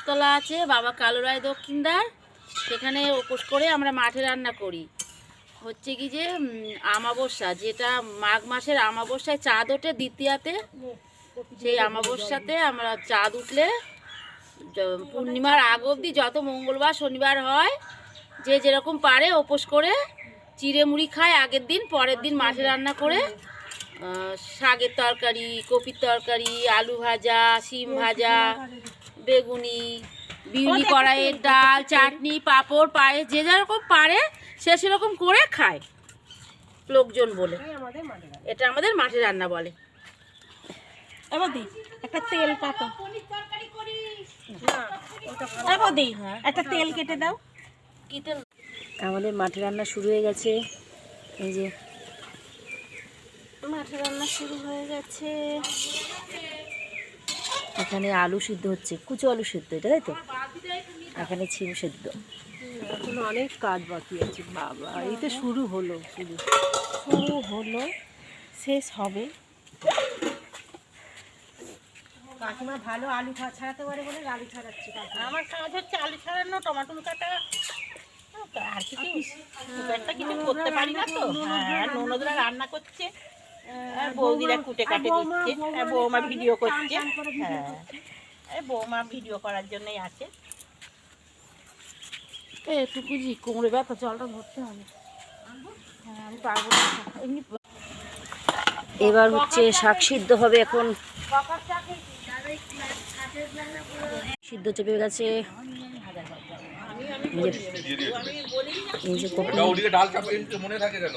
উপোসতলা আছে বাবা কালু রায় দক্ষিণদার, সেখানে উপোস করে আমরা মাঠে রান্না করি। হচ্ছে কি যে আমাবস্যা, যেটা মাঘ মাসের আমাবস্যায় চাঁদ ওঠে দ্বিতীয়াতে, সেই আমাবস্যাতে আমরা চাঁদ উঠলে পূর্ণিমার আগ অবধি যত মঙ্গলবার শনিবার হয় যে যেরকম পারে উপোস করে চিড়ে মুড়ি খায় আগের দিন, পরের দিন মাঠে রান্না করে শাকের তরকারি, কপির তরকারি, আলু ভাজা, শিম ভাজা, বেগুনি, বিউলি কড়াইয়ের ডাল, চাটনি, পাঁপড়, পায়েস, যে যেরকম পারে সে সেরকম করে খায় লোকজন বলে। এটা আমাদের মাঠে রান্না বলে। এবার দি একটা তেল কাটো, একটা তেল কেটে দাও। কি তেল? আমাদের মাঠে রান্না শুরু হয়ে গেছে। এই যে মাঠে রান্না শুরু হয়ে গেছে। এখানে আলু সিদ্ধ হচ্ছে, কুচো আলু সিদ্ধ, এটা তাই তো? এখানে ছিম সিদ্ধ। এখন অনেক কাজ বাকি আছে বাবা, এই তো শুরু হলো, শুরু হলো, শেষ হবে। কাকিমা ভালো আলু ছাড়াতে পারে বলে আলু ছাড়াচ্ছি। আমার কাজ হচ্ছে আলু ছাড়ানো, টমেটো কাটা, আর কিছু একটা কিছু করতে পারি না তো। হ্যাঁ, ননদরা রান্না করছে, বৌদিরা কুটে কাটে দিচ্ছে, বৌমা ভিডিও করছে। হ্যাঁ, বৌমা ভিডিও করার জন্যই আছে। এটুকুজি কোমরে ব্যথা, জলটা ভরতে হবে। হ্যাঁ, আমি পারবো না এমনি। এবার হচ্ছে শাক সিদ্ধ হবে। এখন সিদ্ধ চেপে গেছে। এই যে কপি, ওদিকে ডাল চাপা মনে থাকে কেন?